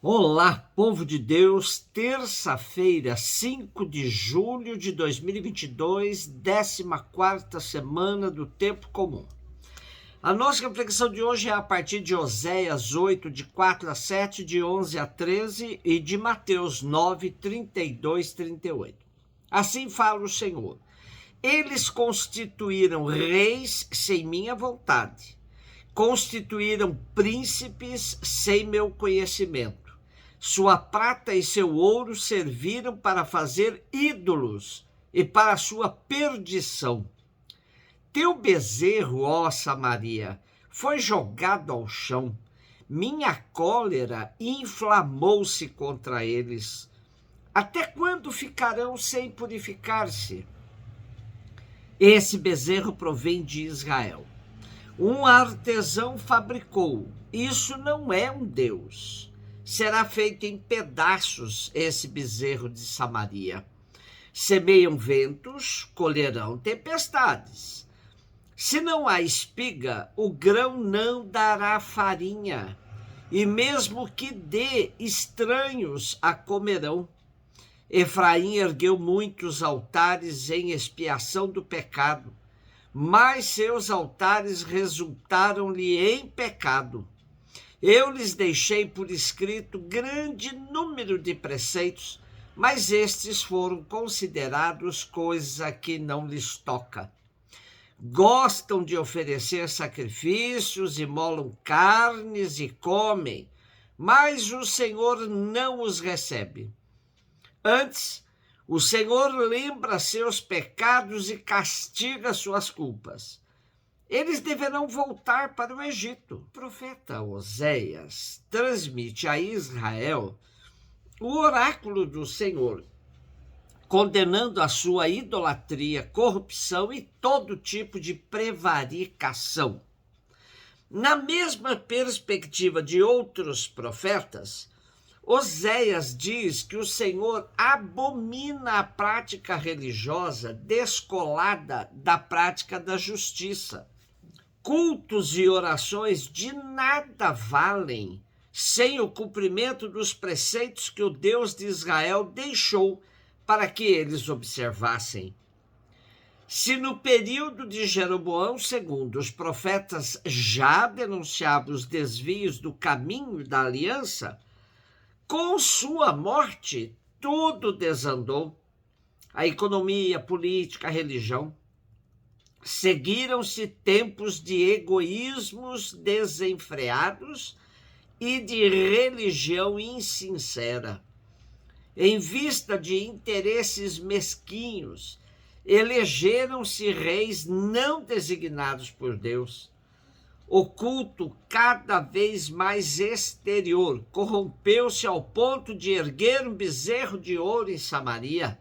Olá, povo de Deus, terça-feira, 5 de julho de 2022, 14ª semana do Tempo Comum. A nossa reflexão de hoje é a partir de Oséias 8, de 4 a 7, de 11 a 13 e de Mateus 9, 32, 38. Assim fala o Senhor: eles constituíram reis sem minha vontade, constituíram príncipes sem meu conhecimento. Sua prata e seu ouro serviram para fazer ídolos e para sua perdição. Teu bezerro, ó Samaria, foi jogado ao chão. Minha cólera inflamou-se contra eles. Até quando ficarão sem purificar-se? Esse bezerro provém de Israel. Um artesão fabricou. Isso não é um Deus. Será feito em pedaços esse bezerro de Samaria. Semeiam ventos, colherão tempestades. Se não há espiga, o grão não dará farinha, e mesmo que dê, estranhos a comerão. Efraim ergueu muitos altares em expiação do pecado, mas seus altares resultaram-lhe em pecado. Eu lhes deixei por escrito grande número de preceitos, mas estes foram considerados coisa que não lhes toca. Gostam de oferecer sacrifícios, imolam carnes e comem, mas o Senhor não os recebe. Antes, o Senhor lembra seus pecados e castiga suas culpas. Eles deverão voltar para o Egito. O profeta Oséias transmite a Israel o oráculo do Senhor, condenando a sua idolatria, corrupção e todo tipo de prevaricação. Na mesma perspectiva de outros profetas, Oséias diz que o Senhor abomina a prática religiosa descolada da prática da justiça. Cultos e orações de nada valem sem o cumprimento dos preceitos que o Deus de Israel deixou para que eles observassem. Se no período de Jeroboão II os profetas já denunciavam os desvios do caminho da aliança, com sua morte tudo desandou. A economia, a política, a religião. Seguiram-se tempos de egoísmos desenfreados e de religião insincera. Em vista de interesses mesquinhos, elegeram-se reis não designados por Deus. O culto cada vez mais exterior corrompeu-se ao ponto de erguer um bezerro de ouro em Samaria.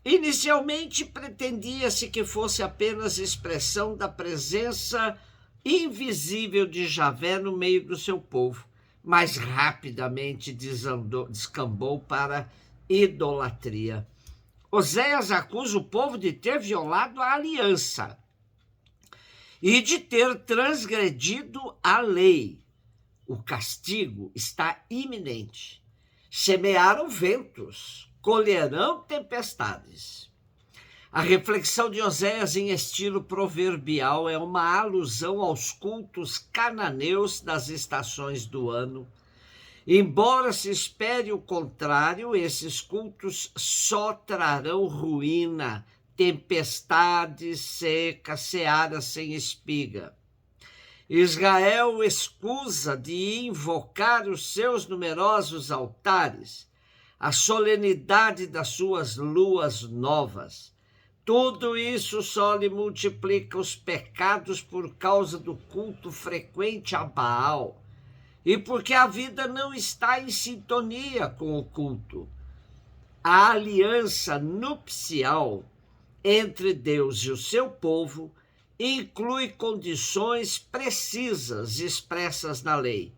Inicialmente pretendia-se que fosse apenas expressão da presença invisível de Javé no meio do seu povo, mas rapidamente descambou para idolatria. Oséias acusa o povo de ter violado a aliança e de ter transgredido a lei. O castigo está iminente. Semearam ventos, colherão tempestades. A reflexão de Oséias em estilo proverbial é uma alusão aos cultos cananeus das estações do ano. Embora se espere o contrário, esses cultos só trarão ruína, tempestades, seca, seara sem espiga. Israel escusa de invocar os seus numerosos altares, a solenidade das suas luas novas. Tudo isso só lhe multiplica os pecados por causa do culto frequente a Baal e porque a vida não está em sintonia com o culto. A aliança nupcial entre Deus e o seu povo inclui condições precisas expressas na lei.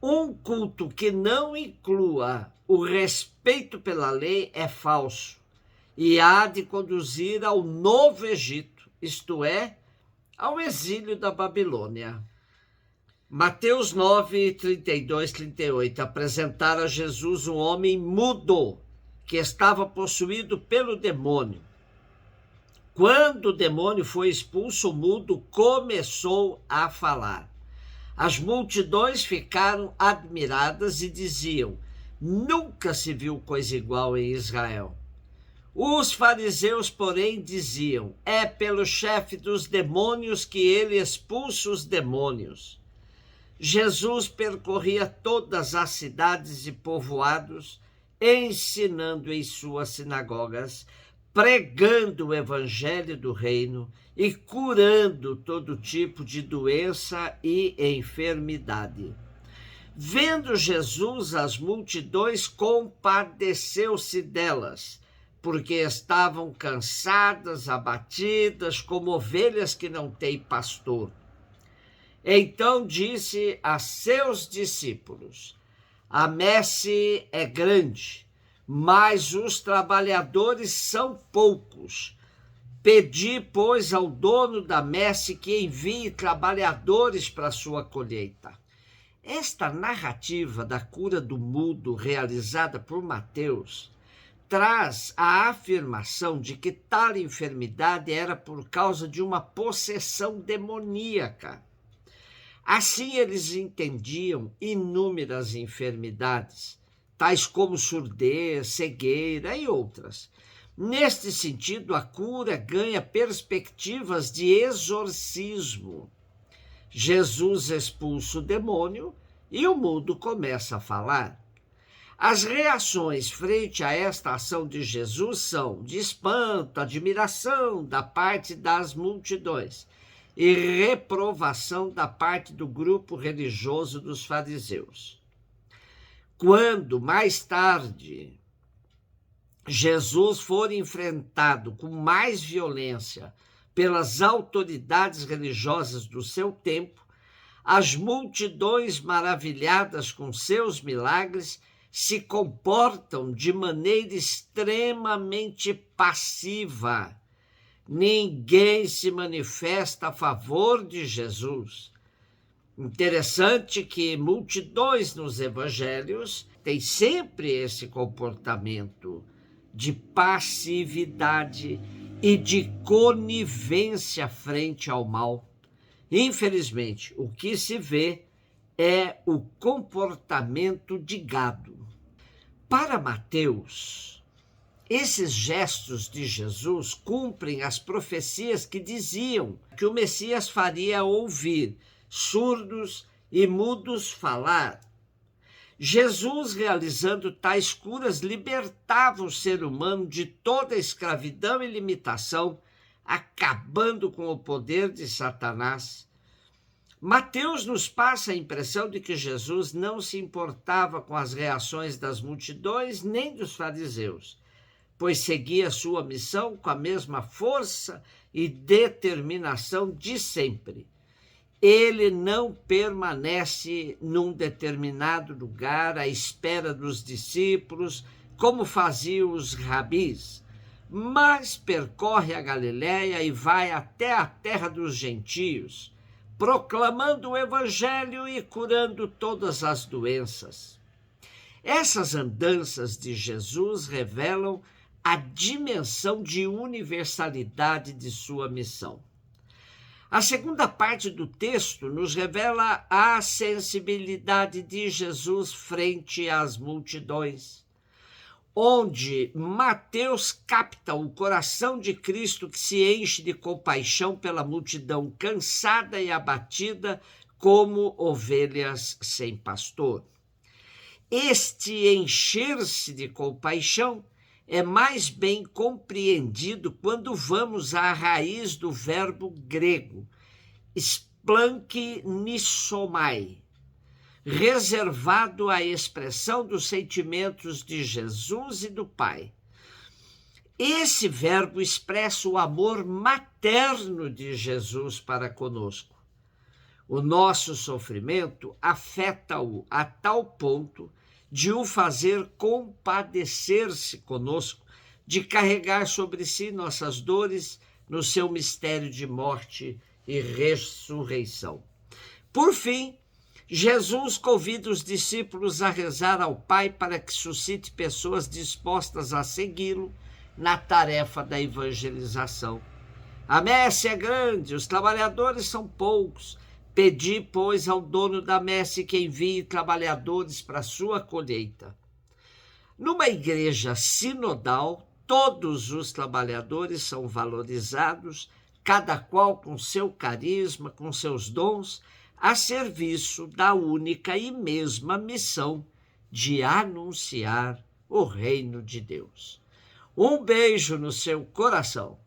Um culto que não inclua o respeito pela lei é falso e há de conduzir ao novo Egito, isto é, ao exílio da Babilônia. Mateus 9, 32, 38. Apresentaram a Jesus um homem mudo, que estava possuído pelo demônio. Quando o demônio foi expulso, o mudo começou a falar. As multidões ficaram admiradas e diziam: nunca se viu coisa igual em Israel. Os fariseus, porém, diziam: é pelo chefe dos demônios que ele expulsa os demônios. Jesus percorria todas as cidades e povoados, ensinando em suas sinagogas, pregando o evangelho do reino e curando todo tipo de doença e enfermidade. Vendo Jesus as multidões, compadeceu-se delas, porque estavam cansadas, abatidas, como ovelhas que não têm pastor. Então disse a seus discípulos: a messe é grande, mas os trabalhadores são poucos. Pedi, pois, ao dono da messe que envie trabalhadores para a sua colheita. Esta narrativa da cura do mudo realizada por Mateus traz a afirmação de que tal enfermidade era por causa de uma possessão demoníaca. Assim eles entendiam inúmeras enfermidades, tais como surdez, cegueira e outras. Neste sentido, a cura ganha perspectivas de exorcismo. Jesus expulsa o demônio e o mudo começa a falar. As reações frente a esta ação de Jesus são de espanto, admiração da parte das multidões e reprovação da parte do grupo religioso dos fariseus. Quando, mais tarde, Jesus for enfrentado com mais violência pelas autoridades religiosas do seu tempo, as multidões maravilhadas com seus milagres se comportam de maneira extremamente passiva. Ninguém se manifesta a favor de Jesus. Interessante que multidões nos evangelhos têm sempre esse comportamento de passividade e de conivência frente ao mal. Infelizmente, o que se vê é o comportamento de gado. Para Mateus, esses gestos de Jesus cumprem as profecias que diziam que o Messias faria ouvir surdos e mudos falar. Jesus, realizando tais curas, libertava o ser humano de toda escravidão e limitação, acabando com o poder de Satanás. Mateus nos passa a impressão de que Jesus não se importava com as reações das multidões nem dos fariseus, pois seguia sua missão com a mesma força e determinação de sempre. Ele não permanece num determinado lugar à espera dos discípulos, como faziam os rabis, mas percorre a Galiléia e vai até a terra dos gentios, proclamando o evangelho e curando todas as doenças. Essas andanças de Jesus revelam a dimensão de universalidade de sua missão. A segunda parte do texto nos revela a sensibilidade de Jesus frente às multidões, onde Mateus capta o coração de Cristo que se enche de compaixão pela multidão cansada e abatida como ovelhas sem pastor. Este encher-se de compaixão é mais bem compreendido quando vamos à raiz do verbo grego, splanchnizomai, reservado à expressão dos sentimentos de Jesus e do Pai. Esse verbo expressa o amor materno de Jesus para conosco. O nosso sofrimento afeta-o a tal ponto de o fazer compadecer-se conosco, de carregar sobre si nossas dores no seu mistério de morte e ressurreição. Por fim, Jesus convida os discípulos a rezar ao Pai para que suscite pessoas dispostas a segui-lo na tarefa da evangelização. A messe é grande, os trabalhadores são poucos. Pedi, pois, ao dono da messe que envie trabalhadores para a sua colheita. Numa igreja sinodal, todos os trabalhadores são valorizados, cada qual com seu carisma, com seus dons, a serviço da única e mesma missão de anunciar o reino de Deus. Um beijo no seu coração.